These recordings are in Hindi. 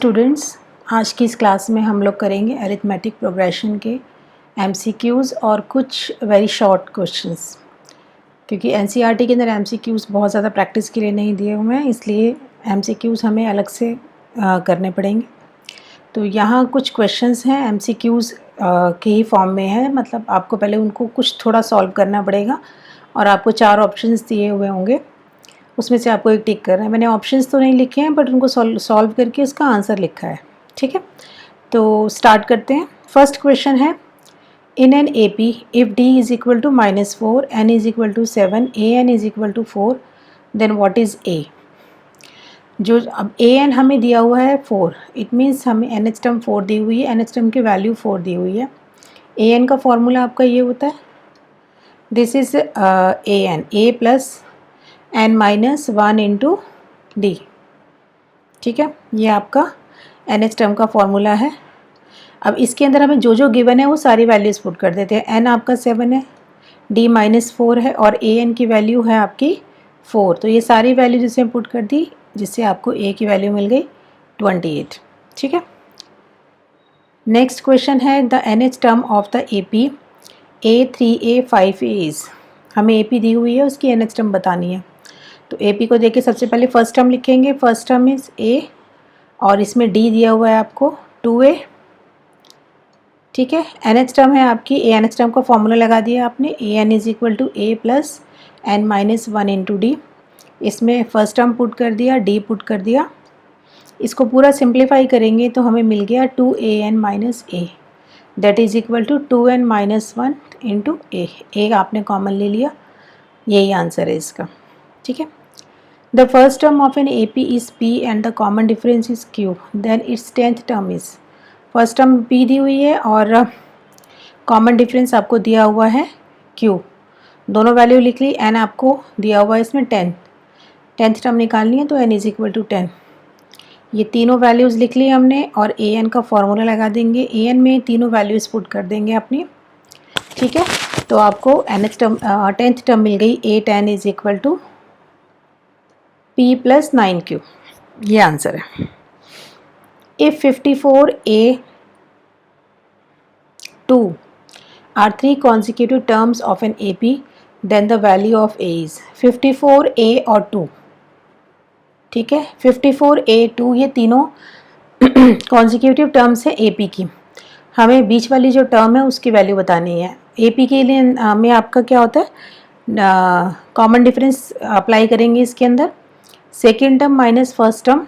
स्टूडेंट्स, आज की इस क्लास में हम लोग करेंगे अरिथमेटिक प्रोग्रेशन के एमसीक्यूज़ और कुछ वेरी शॉर्ट क्वेश्चंस। क्योंकि एनसीईआरटी के अंदर एमसीक्यूज़ बहुत ज़्यादा प्रैक्टिस के लिए नहीं दिए हुए हैं, इसलिए एमसीक्यूज़ हमें अलग से करने पड़ेंगे। तो यहाँ कुछ क्वेश्चंस हैं एमसीक्यूज़ के ही फॉर्म में है, मतलब आपको पहले उनको कुछ थोड़ा सॉल्व करना पड़ेगा और आपको 4 ऑप्शंस दिए हुए होंगे, उसमें से आपको एक टिक करना है। मैंने ऑप्शंस तो नहीं लिखे हैं बट उनको सॉल्व करके उसका आंसर लिखा है। ठीक है, तो स्टार्ट करते हैं। फर्स्ट क्वेश्चन है, in an A P if D is equal to -4, N is equal to 7, A N is equal to 4, then what is A. जो अब ए एन हमें दिया हुआ है 4, इट मीन्स हमें एन एच टर्म 4 दी हुई है, एन एच टर्म की वैल्यू 4 दी हुई है। ए एन का फॉर्मूला आपका ये होता है, this is A N, A plus N minus 1 into D. ठीक है, ये आपका एन एच टर्म का फॉर्मूला है। अब इसके अंदर हमें जो जो गिवन है वो सारी वैल्यूज़ पुट कर देते हैं। एन आपका 7 है, डी -4 है और ए एन की वैल्यू है आपकी 4। तो ये सारी वैल्यू जिसे पुट कर दी, जिससे आपको ए की वैल्यू मिल गई 28। ठीक है, नेक्स्ट क्वेश्चन है, the nth term of the A P A3A 5A is. हमें ए पी दी हुई है, उसकी एन एच टर्म बतानी है। तो ए पी को देख के सबसे पहले फर्स्ट टर्म लिखेंगे। फर्स्ट टर्म इज़ ए और इसमें डी दिया हुआ है आपको 2A। ठीक है, एन एच टर्म है आपकी, ए एन एच टर्म का फॉर्मूला लगा दिया आपने, a N is equal to a plus N minus 1 into d. इसमें फर्स्ट टर्म पुट कर दिया, डी पुट कर दिया। इसको पूरा सिंप्लीफाई करेंगे तो हमें मिल गया 2an minus a, that is equal to 2n minus 1 into a आपने कॉमन ले लिया, यही आंसर है इसका। ठीक है, the first term of an A P is p and the common difference is q, then its 10th term is. First term p दी हुई है और कॉमन डिफरेंस आपको दिया हुआ है क्यू। दोनों वैल्यू लिख ली, एन आपको दिया हुआ है इसमें 10, 10th टर्म निकालनी है तो एन इज इक्वल टू 10। ये तीनों वैल्यूज़ लिख ली हमने और ए एन का फॉर्मूला लगा देंगे। ए एन में तीनों वैल्यूज़ पुट कर देंगे अपनी। ठीक है, तो आपको nth term 10th term मिल गई, a 10 is equal to p plus 9Q। ये आंसर है। If 54A2 are 3 consecutive terms of an AP, then the value of A is 54A और 2। ठीक है, 54A2 ये तीनों कॉन्जिक्यूटिव टर्म्स है AP की। हमें बीच वाली जो टर्म है उसकी वैल्यू बतानी है। AP के लिए हमें आपका क्या होता है, कॉमन डिफरेंस अप्लाई करेंगे इसके अंदर। Second term minus first term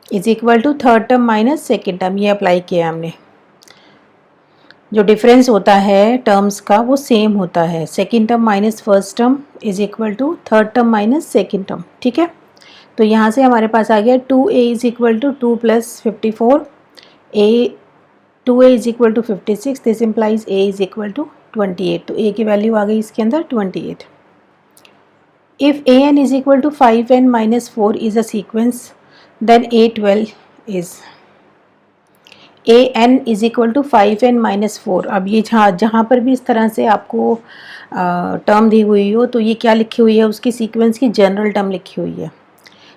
is equal to third term minus second term, ये अप्लाई किया हमने। जो डिफरेंस होता है टर्म्स का वो सेम होता है। Second term minus first term is equal to third term minus second term. ठीक है, तो यहाँ से हमारे पास आ गया 2A is equal to 2 plus 54, A 2A is equal to 56, this implies A is equal to 28। तो A की वैल्यू आ गई इसके अंदर 28। If AN is equal to 5N minus 4 is a sequence, then A12 is AN is equal to 5N minus 4। अब ये जहाँ पर भी इस तरह से आपको टर्म दी हुई हो तो ये क्या लिखी हुई है, उसकी सीक्वेंस की जनरल टर्म लिखी हुई है।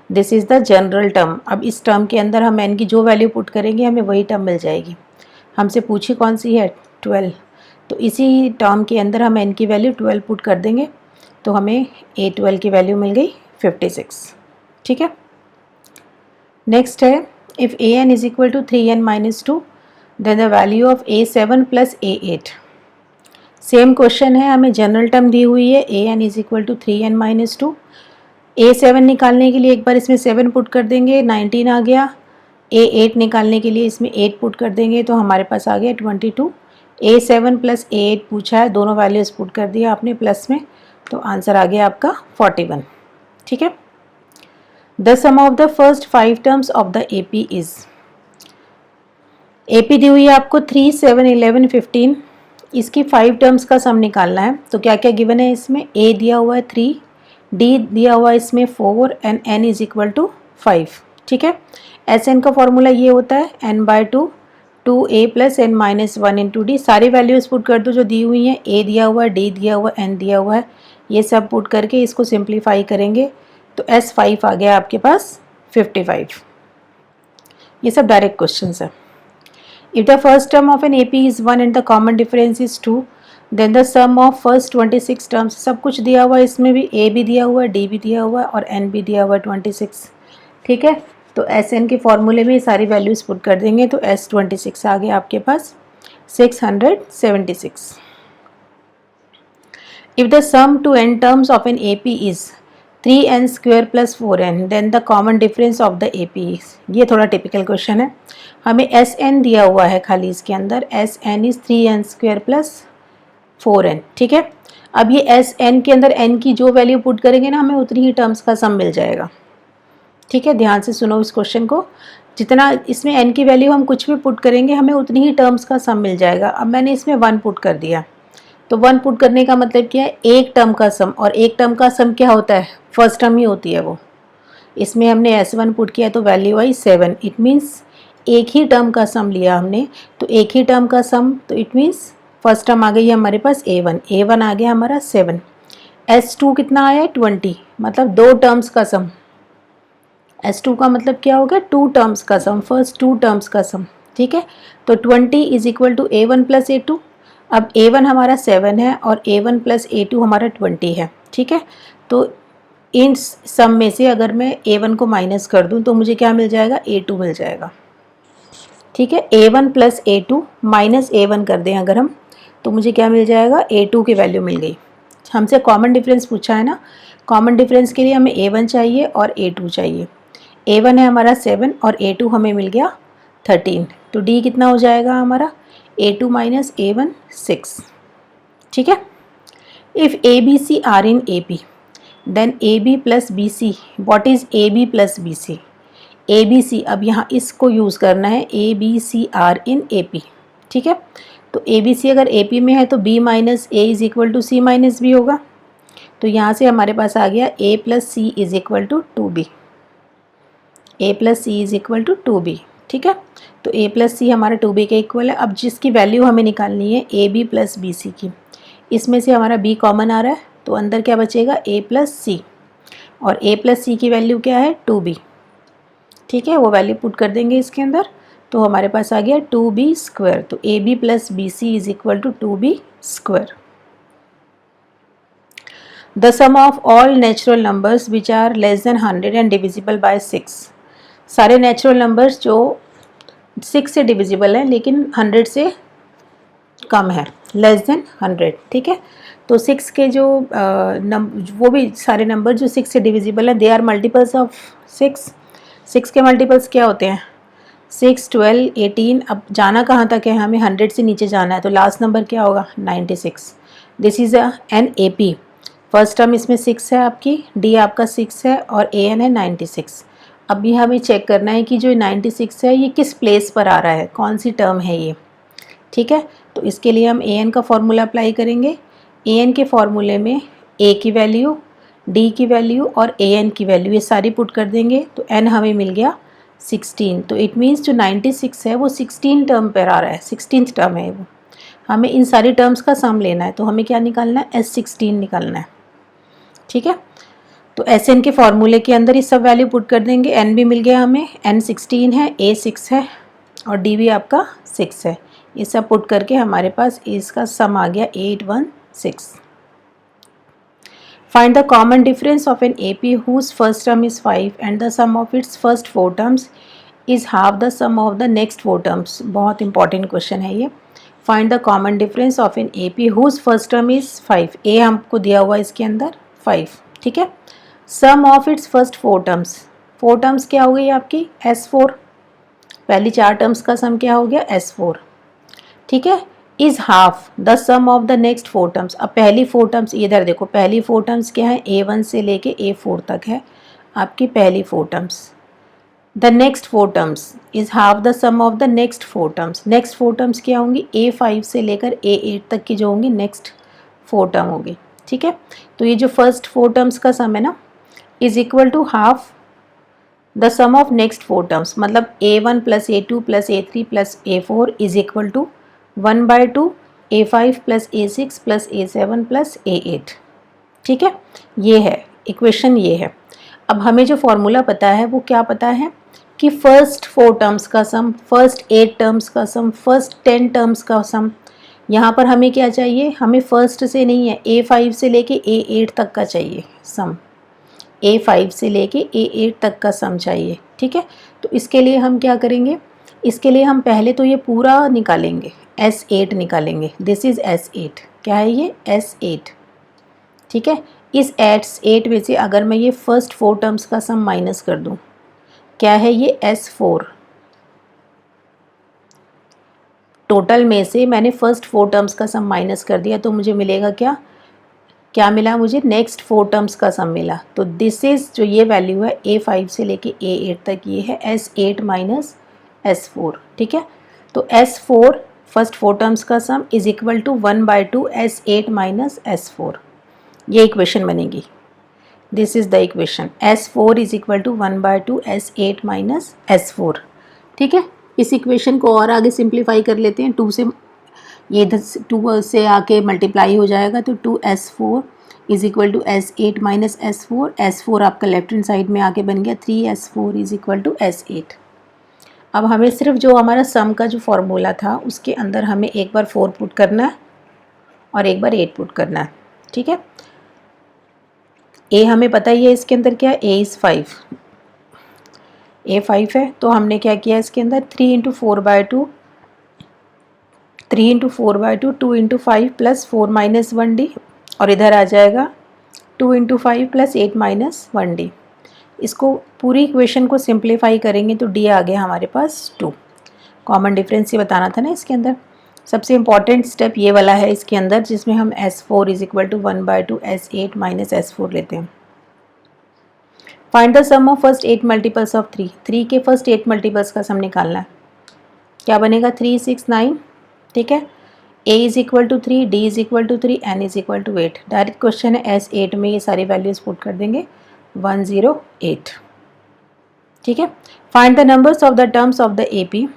This is the general term. अब इस टर्म के अंदर हम n की जो वैल्यू पुट करेंगे हमें वही टर्म मिल जाएगी। हमसे पूछी कौन सी है, 12, तो इसी टर्म के अंदर हम n की वैल्यू 12 पुट कर देंगे तो हमें A12 की वैल्यू मिल गई 56। ठीक है, नेक्स्ट है, if AN is equal to 3N minus 2, then the value of A7 plus A8। Same question है, हमें जनरल टर्म दी हुई है AN is equal to 3N minus 2। A7 निकालने के लिए एक बार इसमें 7 पुट कर देंगे, 19 आ गया। A8 निकालने के लिए इसमें 8 पुट कर देंगे तो हमारे पास आ गया 22। A7 प्लस A8 पूछा है, दोनों वैल्यूज़ पुट कर दिया आपने प्लस में, तो आंसर आ गया आपका 41। ठीक है, the sum of the first 5 terms of the AP is. AP दी हुई है आपको 3, 7, 11, 15। इसकी 5 टर्म्स का सम निकालना है। तो क्या क्या गिवन है इसमें, A दिया हुआ है 3, D दिया हुआ है इसमें 4 and N is equal to 5। ठीक है, SN का फॉर्मूला ये होता है n/2 2A plus n minus 1 into D. सारी वैल्यूज पुट कर दो जो दी हुई हैं, A दिया हुआ है, D दिया हुआ है, N दिया हुआ है, ये सब पुट करके इसको सिंप्लीफाई करेंगे तो S5 आ गया आपके पास 55। ये सब डायरेक्ट क्वेश्चन है। If the first term of an AP is 1 and the common difference is 2, then the sum of first 26 terms, सब कुछ दिया हुआ है, इसमें भी A भी दिया हुआ है, D भी दिया हुआ है और N भी दिया हुआ है 26। ठीक है, तो SN के फॉर्मूले में ये सारी वैल्यूज़ पुट कर देंगे तो S26 आ गया आपके पास 676। If the sum to n terms of an AP is 3n square plus 4n, then the common difference of the AP is, ये थोड़ा टिपिकल क्वेश्चन है। हमें SN दिया हुआ है खाली इसके अंदर, SN is 3n square plus 4n। ठीक है, अब ये SN के अंदर n की जो वैल्यू पुट करेंगे ना, हमें उतनी ही टर्म्स का सम मिल जाएगा। ठीक है, ध्यान से सुनो इस क्वेश्चन को, जितना इसमें n की वैल्यू हम कुछ भी पुट करेंगे हमें उतनी ही टर्म्स का सम मिल जाएगा। अब मैंने इसमें 1 पुट कर दिया, तो 1 पुट करने का मतलब क्या है, एक टर्म का सम, और एक टर्म का सम क्या होता है, फर्स्ट टर्म ही होती है वो। इसमें हमने S1 पुट किया तो वैल्यू आई 7, इट मीन्स एक ही टर्म का सम लिया हमने, तो एक ही टर्म का सम, तो इट मीन्स फर्स्ट टर्म आ गई है हमारे पास A1 आ गया हमारा 7। S2 कितना आया है 20, मतलब 2 टर्म्स का सम। S2 का मतलब क्या होगा, 2 टर्म्स का सम, फर्स्ट 2 टर्म्स का सम। ठीक है, तो 20 is equal to A1 plus A2। अब A1 हमारा 7 है और A1 प्लस A2 हमारा 20 है। ठीक है, तो इन सम में से अगर मैं A1 को माइनस कर दूं तो मुझे क्या मिल जाएगा, A2 मिल जाएगा। ठीक है, A1 plus A2 minus A1 कर दें अगर हम, तो मुझे क्या मिल जाएगा, A2 की वैल्यू मिल गई। हमसे कॉमन डिफरेंस पूछा है ना, कॉमन डिफरेंस के लिए हमें A1 चाहिए और A2 चाहिए। A1 है हमारा 7 और A2 हमें मिल गया 13, तो D कितना हो जाएगा हमारा, A2 माइनस A1 6। ठीक है, if ABC are in AP, then AB plus BC, what is AB plus BC। ABC, अब यहाँ इसको यूज़ करना है, ABC आर इन AP। ठीक है, तो ABC अगर AP में है तो B minus A is equal to C minus B होगा, तो यहाँ से हमारे पास आ गया A plus C is equal to 2B, A plus C is equal to 2B। ठीक है, तो A प्लस सी हमारा 2B के इक्वल है। अब जिसकी वैल्यू हमें निकालनी है AB प्लस BC की, इसमें से हमारा B कॉमन आ रहा है, तो अंदर क्या बचेगा, A प्लस सी, और A प्लस सी की वैल्यू क्या है 2B। ठीक है, वो वैल्यू पुट कर देंगे इसके अंदर, तो हमारे पास आ गया 2B स्क्वायर, तो AB plus BC is equal to 2B square. The sum of all natural numbers which are less than 100 and divisible by 6, सारे नेचुरल नंबर्स जो 6 से डिविजिबल है लेकिन 100 से कम है, लेस देन 100। ठीक है, तो 6 के जो वो भी सारे नंबर जो 6 से डिविजिबल है, दे आर मल्टीपल्स ऑफ 6। 6 के मल्टीपल्स क्या होते हैं, 6, 12, 18। अब जाना कहाँ तक है, हमें 100 से नीचे जाना है, तो लास्ट नंबर क्या होगा, 96। This is an AP। First term इसमें 6 है आपकी, D आपका 6 है और AN है 96। अभी हमें चेक करना है कि जो 96 है ये किस प्लेस पर आ रहा है, कौन सी टर्म है ये। ठीक है, तो इसके लिए हम AN का फॉर्मूला अप्लाई करेंगे। AN के फॉर्मूले में A की वैल्यू, D की वैल्यू और AN की वैल्यू ये सारी पुट कर देंगे, तो N हमें मिल गया 16। तो इट मीन्स जो 96 है वो 16 टर्म पर आ रहा है, 16th टर्म है वो। हमें इन सारी टर्म्स का सम लेना है, तो हमें क्या निकालना है, S16 निकालना है। ठीक है, तो SN के फॉर्मूले के अंदर ये सब वैल्यू पुट कर देंगे। N भी मिल गया हमें, N 16 है, A 6 है और D भी आपका 6 है। ये सब पुट करके हमारे पास इसका सम आ गया 816। Find the common difference of an AP whose first term is 5 and the sum of its first 4 terms is half the sum of the next 4 terms. बहुत इंपॉर्टेंट क्वेश्चन है ये। Find the common difference of an AP whose first term is 5। A हमको दिया हुआ है इसके अंदर 5। ठीक है, sum of its first 4 terms, 4 terms क्या हो गई आपकी, S4। पहली 4 टर्म्स का सम क्या हो गया, S4। ठीक है, is half the sum of the next 4 terms. अब पहली 4 टर्म्स इधर देखो, पहली 4 टर्म्स क्या है, A1 से लेके A4 तक है आपकी पहली 4 terms. The next 4 terms is half the sum of the next 4 terms. Next 4 terms क्या होंगी, A5 से लेकर A8 तक की जो होंगी नेक्स्ट 4 टर्म होगी। ठीक है, तो ये जो फर्स्ट 4 टर्म्स का सम है ना, is equal to half the sum of next 4 terms, मतलब A1 plus A2 plus A3 plus A4 is equal to 1/2 A5 plus A6 plus A7 plus A8। ठीक है, ये है इक्वेशन, ये है। अब हमें जो फॉर्मूला पता है वो क्या पता है कि फर्स्ट 4 टर्म्स का सम, फर्स्ट 8 टर्म्स का सम, फर्स्ट 10 टर्म्स का सम। यहाँ पर हमें क्या चाहिए, हमें फर्स्ट से नहीं है, A5 से लेके A8 तक का चाहिए सम, A5 से लेके A8 तक का सम चाहिए। ठीक है, तो इसके लिए हम क्या करेंगे, इसके लिए हम पहले तो ये पूरा निकालेंगे, S8 निकालेंगे। दिस इज़ S8, क्या है ये, S8। ठीक है, इस S8 में से अगर मैं ये फर्स्ट 4 टर्म्स का सम माइनस कर दूँ, क्या है ये, S4। टोटल में से मैंने फर्स्ट 4 टर्म्स का सम माइनस कर दिया, तो मुझे मिलेगा क्या, क्या मिला मुझे, नेक्स्ट 4 टर्म्स का सम मिला। तो दिस इज़ जो ये वैल्यू है A5 से लेके A8 तक, ये है S8 माइनस S4। ठीक है, तो S4 फर्स्ट 4 टर्म्स का sum is equal to 1/2 S8 minus S4, ये इक्वेशन बनेगी। This is the equation, S4 is equal to 1/2 S8 minus S4। ठीक है, इस इक्वेशन को और आगे सिंप्लीफाई कर लेते हैं, 2 से ये इधर 2 से आके मल्टीप्लाई हो जाएगा, तो 2S4 is equal to S8 minus S4। S4 आपका लेफ्ट हैंड साइड में आके बन गया 3S4 is equal to S8। अब हमें सिर्फ जो हमारा सम का जो फॉर्मूला था उसके अंदर हमें एक बार 4 पुट करना है और एक बार 8 पुट करना है। ठीक है, A हमें पता ही है इसके अंदर क्या है, A इज़ 5, A 5 है, तो हमने क्या किया इसके अंदर 3 into 4/2, 3 into 4/2, 2 into 5 plus 4 minus 1D, और इधर आ जाएगा 2 इंटू 5 प्लस 8 माइनस 1D। इसको पूरी इक्वेशन को सिंप्लीफाई करेंगे तो D आ गया हमारे पास 2। कॉमन डिफरेंस ये बताना था ना इसके अंदर। सबसे इम्पॉर्टेंट स्टेप ये वाला है इसके अंदर, जिसमें हम S4 is equal to 1/2 S8 minus S4 लेते हैं। Find the sum of first 8 multiples of 3, 3 के फर्स्ट 8 मल्टीपल्स का सम निकालना है। क्या बनेगा, 3, 6, 9। ठीक है, A is equal to 3, D is equal to 3, N is equal to 8। Direct question है, S8 में ये सारी वैल्यूज पुट कर देंगे, 108। ठीक है, find the numbers of the terms of the AP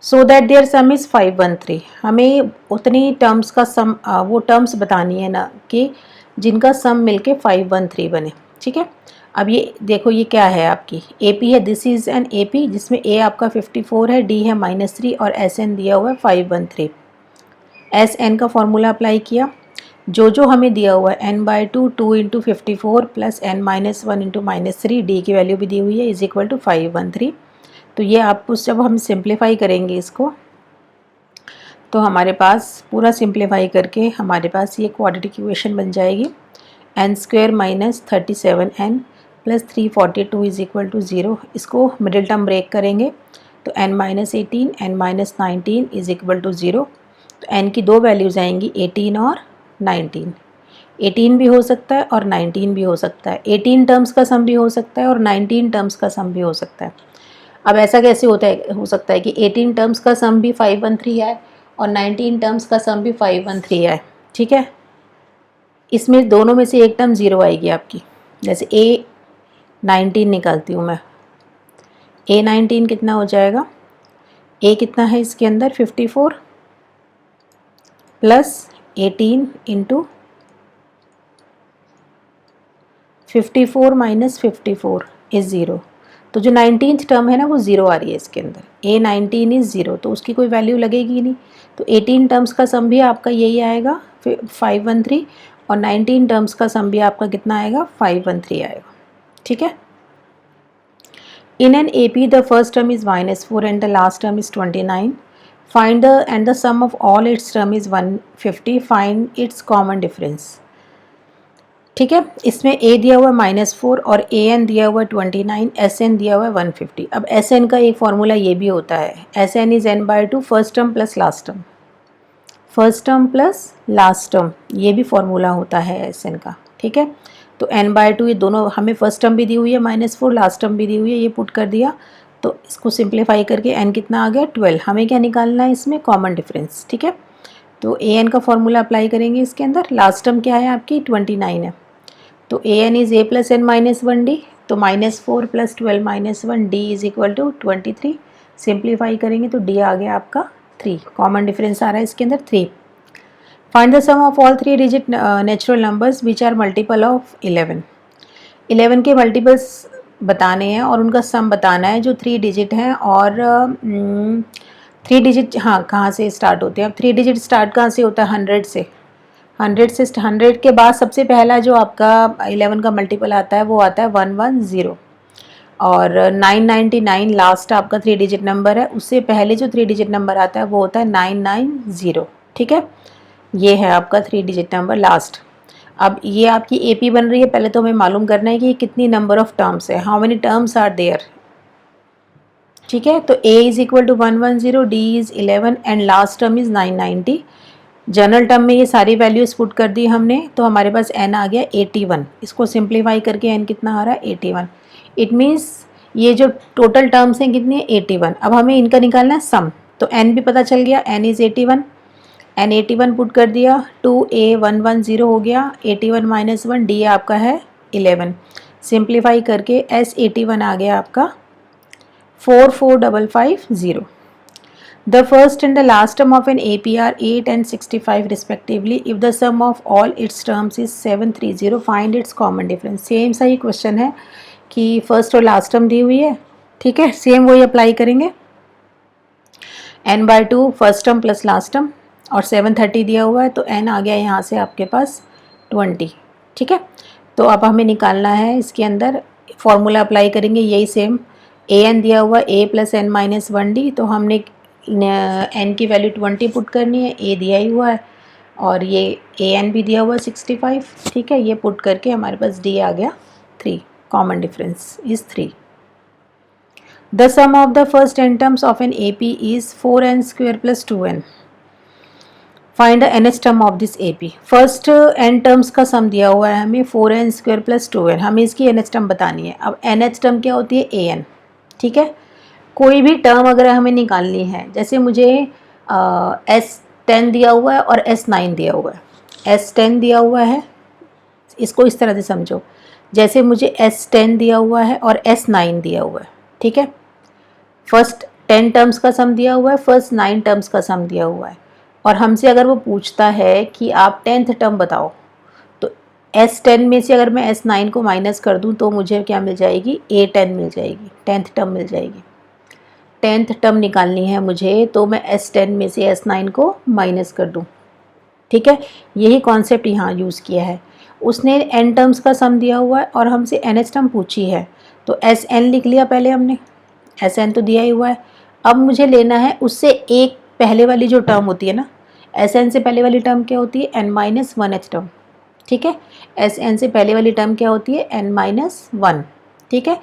so that their sum is 513। हमें उतनी टर्म्स का सम, वो टर्म्स बतानी है ना कि जिनका सम मिलके 513 बने। ठीक है, अब ये देखो ये क्या है आपकी AP है, दिस इज़ एन AP जिसमें A आपका 54 है, D है -3 और SN दिया हुआ है 513। SN का फॉर्मूला अप्लाई किया, जो जो हमें दिया हुआ है n/2 2 into 54 plus n-1 into -3, D की वैल्यू भी दी हुई है, इज इक्वल टू 513। तो ये आपको जब हम सिंप्लीफाई करेंगे इसको, तो हमारे पास पूरा सिंप्लीफाई करके हमारे पास ये क्वाड्रेटिक इक्वेशन बन जाएगी, n² minus 37n plus 342 is equal to 0। इसको मिडिल टर्म ब्रेक करेंगे तो n-18 n-19 is equal to 0। तो n की दो वैल्यूज़ आएंगी, 18 और 19। 18 भी हो सकता है और 19 भी हो सकता है, 18 टर्म्स का सम भी हो सकता है और 19 टर्म्स का सम भी हो सकता है। अब ऐसा कैसे होता है, हो सकता है कि 18 टर्म्स का सम भी 513 आए और 19 टर्म्स का सम भी 513 आए। ठीक है, इसमें दोनों में से एक टर्म 0 आएगी आपकी। जैसे A19 निकालती हूँ मैं, A19 कितना हो जाएगा, A कितना है इसके अंदर 54 प्लस 18 इंटू 54 माइनस 54 इज़ 0। तो जो 19th टर्म है ना वो 0 आ रही है इसके अंदर, A19 इज़ 0, तो उसकी कोई वैल्यू लगेगी नहीं। तो 18 टर्म्स का सम भी आपका यही आएगा 513 और 19 टर्म्स का सम भी आपका कितना आएगा, 513 आएगा। ठीक है, in an AP the first term is -4 and the last term is 29। Find the and the sum of all its term is 150। Find its common difference. ठीक है, इसमें A दिया हुआ है -4 और AN दिया हुआ है 29, SN दिया हुआ है 150। अब SN का एक फार्मूला ये भी होता है, SN is n/2 first term plus last term, first term plus last term, ये भी फार्मूला होता है SN का। ठीक है, तो n/2 ये दोनों हमें फर्स्ट टर्म भी दी हुई है -4, लास्ट टर्म भी दी हुई है, ये पुट कर दिया तो इसको सिंप्लीफाई करके n कितना आ गया 12। हमें क्या निकालना है इसमें, कॉमन डिफरेंस। ठीक है, तो AN का फॉर्मूला अप्लाई करेंगे इसके अंदर, लास्ट टर्म क्या है आपकी 29 है, तो AN is A plus n-1D, तो -4 plus 12 -1 D is equal to 23। Simplify करेंगे तो D आ गया आपका 3। कॉमन डिफरेंस आ रहा है इसके अंदर 3। Find the sum of all 3 digit natural numbers which are multiple of 11। 11 के मल्टीपल्स बताने हैं और उनका सम बताना है जो 3 डिजिट हैं। और 3 डिजिट हाँ कहाँ से स्टार्ट होते हैं? अब 3 डिजिट स्टार्ट कहाँ से होता है? 100 से। 100 के बाद सबसे पहला जो आपका 11 का मल्टीपल आता है वो आता है 110। और 999 लास्ट आपका 3 डिजिट नंबर है, उससे पहले जो 3 डिजिट नंबर आता है वो होता है 990। ठीक है, ये है आपका 3 डिजिट नंबर लास्ट। अब ये आपकी एपी बन रही है, पहले तो हमें मालूम करना है कि कितनी नंबर ऑफ टर्म्स है, how many terms are there. ठीक है, तो a is equal to 110, d is 11 and last term is 990। General term में ये सारी वैल्यूज पुट कर दी हमने, तो हमारे पास n आ गया 81। इसको सिंप्लीफाई करके n कितना आ रहा है? 81। इट मीन्स ये जो टोटल टर्म्स हैं कितनी है? 81। अब हमें इनका निकालना है सम, तो n भी पता चल गया, n इज़ 81। n 81 पुट कर दिया, 2a110 हो गया, 81 माइनस 1, d आपका है 11। सिंप्लीफाई करके s81 आ गया आपका 44550। The first and the last term of an AP are 8 and 65 respectively. If the sum of all its terms is 730, find its common difference. Same सा ही क्वेश्चन है कि फर्स्ट और लास्ट टर्म दी हुई है, ठीक है, सेम वही अप्लाई करेंगे। n/2 first term plus last term और 730 दिया हुआ है, तो n आ गया यहाँ से आपके पास 20। ठीक है, तो अब हमें निकालना है, इसके अंदर फॉर्मूला अप्लाई करेंगे यही सेम। an दिया हुआ a plus n minus 1d, तो हमने n की वैल्यू 20 पुट करनी है, a दिया ही हुआ है और ये an भी दिया हुआ है 65। ठीक है, ये पुट करके हमारे पास d आ गया 3। Common difference is 3। The sum of the first n terms of an AP is 4n square plus 2n. Find the nth term of this AP. First n terms का सम दिया हुआ है हमें 4n square plus 2n, हमें इसकी nth term बतानी है। अब nth term क्या होती है? an। ठीक है, कोई भी टर्म अगर हमें निकालनी है, जैसे मुझे S10 दिया हुआ है और S9 दिया हुआ है। S10 दिया हुआ है, इसको इस तरह से समझो, जैसे मुझे S10 दिया हुआ है और S9 दिया हुआ है। ठीक है, फर्स्ट 10 टर्म्स का सम दिया हुआ है, फर्स्ट 9 टर्म्स का सम दिया हुआ है, और हमसे अगर वो पूछता है कि आप 10th टर्म बताओ, तो S10 में से अगर मैं S9 को माइनस कर दूं तो मुझे क्या मिल जाएगी? A10 मिल जाएगी, 10th टर्म मिल जाएगी। 10th टर्म निकालनी है मुझे, तो मैं S10 में से S9 को माइनस कर दूं। ठीक है, यही कॉन्सेप्ट यहाँ यूज़ किया है। उसने n टर्म्स का सम दिया हुआ है और हमसे nth टर्म पूछी है, तो Sn लिख लिया पहले हमने, Sn तो दिया ही हुआ है। अब मुझे लेना है उससे एक पहले वाली जो टर्म होती है ना, Sn से पहले वाली टर्म क्या होती है? n-1th term. ठीक है, Sn से पहले वाली टर्म क्या होती है? n-1। ठीक है,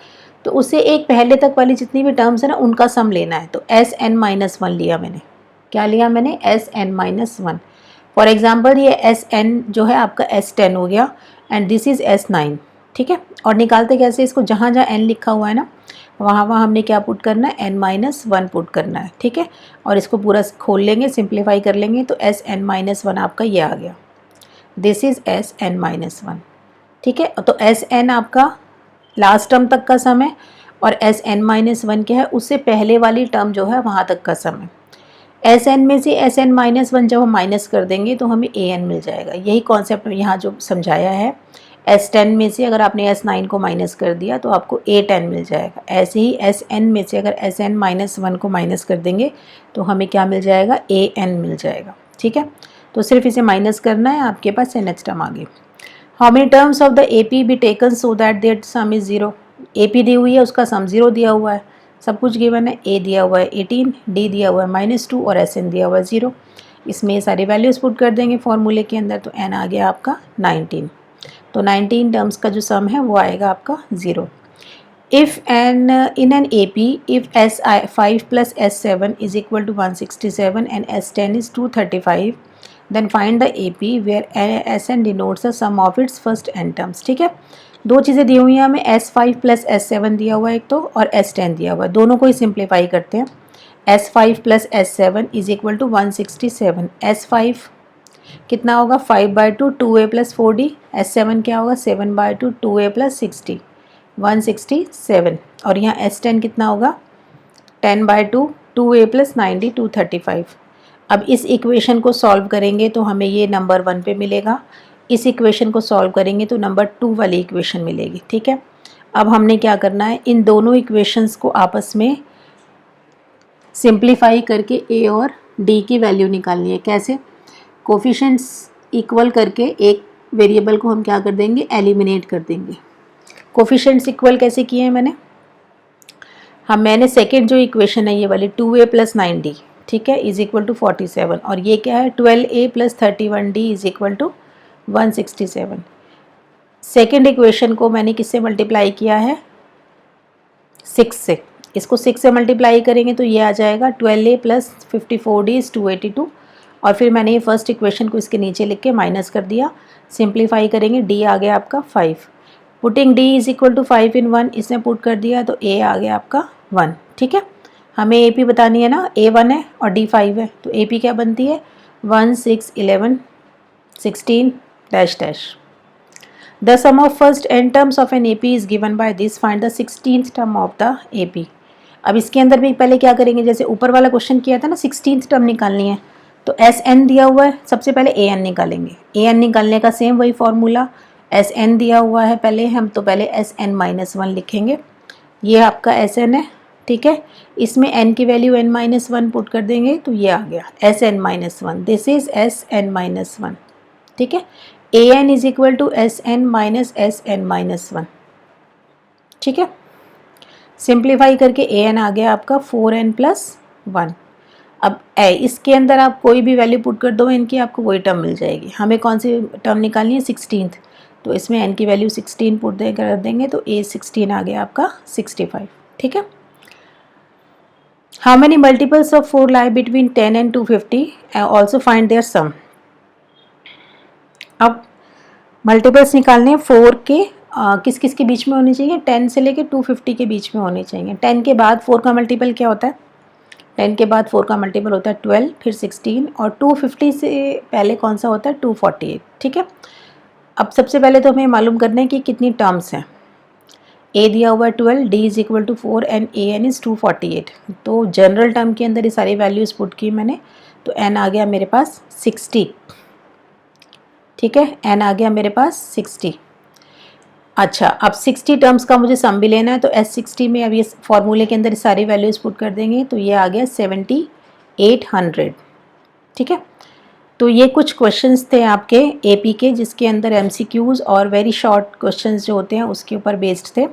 तो उससे एक पहले तक वाली जितनी भी टर्म्स है ना, उनका सम लेना है, तो Sn-1 लिया मैंने। क्या लिया मैंने? Sn-1। फॉर एग्जाम्पल ये Sn जो है आपका S10 हो गया एंड दिस इज़ S9। ठीक है, और निकालते कैसे इसको? जहाँ जहाँ n लिखा हुआ है ना, वहाँ वहाँ हमने क्या पुट करना है? n-1 पुट करना है। ठीक है, और इसको पूरा खोल लेंगे, सिंप्लीफाई कर लेंगे, तो Sn-1 आपका ये आ गया, दिस इज़ Sn-1। ठीक है, तो Sn आपका लास्ट टर्म तक का सम है और Sn-1 क्या है? उससे पहले वाली टर्म जो है वहाँ तक का सम है। Sn में से Sn-1 जब हम माइनस कर देंगे तो हमें an मिल जाएगा। यही कॉन्सेप्ट यहाँ जो समझाया है, S10 में से अगर आपने S9 को माइनस कर दिया तो आपको A10 मिल जाएगा। ऐसे ही Sn में से अगर Sn-1 को माइनस कर देंगे तो हमें क्या मिल जाएगा? an मिल जाएगा। ठीक है, तो सिर्फ इसे माइनस करना है, आपके पास nth टर्म आ गई। How many terms of the AP be taken so that their sum is 0। AP दी हुई है, उसका सम 0 दिया हुआ है, सब कुछ गिवन है। A दिया हुआ है 18, D दिया हुआ है -2 और Sn दिया हुआ है 0। इसमें ये सारी वैल्यूज़ पुट कर देंगे फॉर्मूले के अंदर, तो n आ गया आपका 19। तो 19 टर्म्स का जो सम है वो आएगा आपका 0। If an in an AP if S5 प्लस S7 is equal to 167 and S10 is 235, then find the AP where Sn denotes the sum of its first n terms. ठीक है, दो चीज़ें दी हुई हैं हमें, S5 प्लस S7 दिया हुआ है एक तो, और S10 दिया हुआ है, दोनों को ही सिंप्लीफाई करते हैं। S5 प्लस S7 is equal to 167। S5 कितना होगा? 5/2 2a प्लस 4d। S7 क्या होगा? 7/2 2a प्लस 60 167। और यहाँ S10 कितना होगा? 10/2 2a प्लस 90 235। अब इस इक्वेशन को सॉल्व करेंगे तो हमें ये नंबर 1 पे मिलेगा, इस इक्वेशन को सॉल्व करेंगे तो नंबर 2 वाली इक्वेशन मिलेगी। ठीक है, अब हमने क्या करना है, इन दोनों इक्वेशंस को आपस में सिंप्लीफाई करके ए और डी की वैल्यू निकालनी है। कैसे? कोफिशिएंट्स इक्वल करके एक वेरिएबल को हम क्या कर देंगे, एलिमिनेट कर देंगे। कोफिशिएंट्स इक्वल कैसे किए हैं मैंने सेकेंड जो इक्वेशन है ये वाली 2a + 9d, ठीक है, इज इक्वल टू 47, और ये क्या है 12a + 31d is equal to 167। Second equation को मैंने किससे मल्टीप्लाई किया है, 6 से। इसको 6 से मल्टीप्लाई करेंगे तो ये आ जाएगा 12a + 54d इज 282, और फिर मैंने ये फर्स्ट इक्वेशन को इसके नीचे लिख के माइनस कर दिया। सिंप्लीफाई करेंगे, d आ गया आपका 5। Putting d is equal to 5 in 1, इसने पुट कर दिया तो a आ गया आपका 1, ठीक है। हमें AP बतानी है ना, a 1 है और d 5 है, तो AP क्या बनती है 1 6 11 16 dash dash. The sum of first n terms of an AP is given by this, find the 16th term of the AP। अब इसके अंदर भी पहले क्या करेंगे, जैसे ऊपर वाला क्वेश्चन किया था ना, 16th टर्म निकालनी है, तो SN दिया हुआ है, सबसे पहले AN निकालेंगे। AN निकालने का सेम वही फॉर्मूला, SN दिया हुआ है पहले हम, तो पहले SN-1 लिखेंगे। ये आपका SN है, ठीक है। इसमें n की वैल्यू n-1 पुट कर देंगे तो ये आ गया SN-1, दिस इज SN-1, ठीक है। AN is equal to SN minus SN-1, ठीक है। सिंप्लीफाई करके AN आ गया आपका 4n + 1। अब इसके अंदर आप कोई भी वैल्यू पुट कर दो n की, आपको वही टर्म मिल जाएगी। हमें कौन सी टर्म निकालनी है, 16th, तो इसमें n की वैल्यू 16 पुट कर देंगे तो A16 आ गया आपका 65, ठीक है। How many multiples of 4 lie between 10 and 250, also find their sum. अब मल्टीपल्स निकालने हैं 4 के, किस किस के बीच में होनी चाहिए, 10 से लेके 250 के बीच में होनी चाहिए। 10 के बाद 4 का मल्टीपल क्या होता है, 10 के बाद 4 का मल्टीपल होता है 12, फिर 16, और 250 से पहले कौन सा होता है 248, ठीक है। अब सबसे पहले तो हमें मालूम करना है कि कितनी टर्म्स हैं। A दिया हुआ है 12, D is equal to 4 and AN is 248। तो जनरल टर्म के अंदर ये सारी वैल्यूज़ पुट की मैंने, तो N आ गया मेरे पास 60, ठीक है। N आ गया मेरे पास 60। अच्छा, अब 60 टर्म्स का मुझे सम भी लेना है, तो S60 में अब ये फॉर्मूले के अंदर सारी वैल्यूज़ पुट कर देंगे तो ये आ गया 7800, ठीक है। तो ये कुछ क्वेश्चंस थे आपके AP के, जिसके अंदर MCQs और वेरी शॉर्ट क्वेश्चंस जो होते हैं उसके ऊपर बेस्ड थे,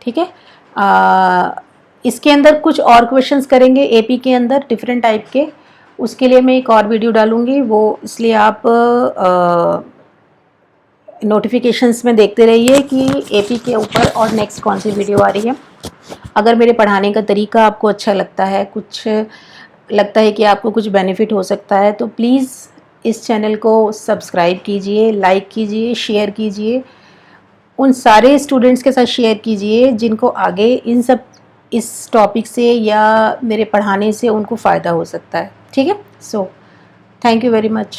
ठीक है। इसके अंदर कुछ और क्वेश्चंस करेंगे AP के अंदर डिफरेंट टाइप के, उसके लिए मैं एक और वीडियो डालूँगी, वो इसलिए आप नोटिफिकेशंस में देखते रहिए कि AP के ऊपर और नेक्स्ट कौन सी वीडियो आ रही है। अगर मेरे पढ़ाने का तरीका आपको अच्छा लगता है, कुछ लगता है कि आपको कुछ बेनिफिट हो सकता है, तो प्लीज़ इस चैनल को सब्सक्राइब कीजिए, लाइक कीजिए, शेयर कीजिए, उन सारे स्टूडेंट्स के साथ शेयर कीजिए जिनको आगे इस टॉपिक से या मेरे पढ़ाने से उनको फ़ायदा हो सकता है, ठीक है। So thank you very much.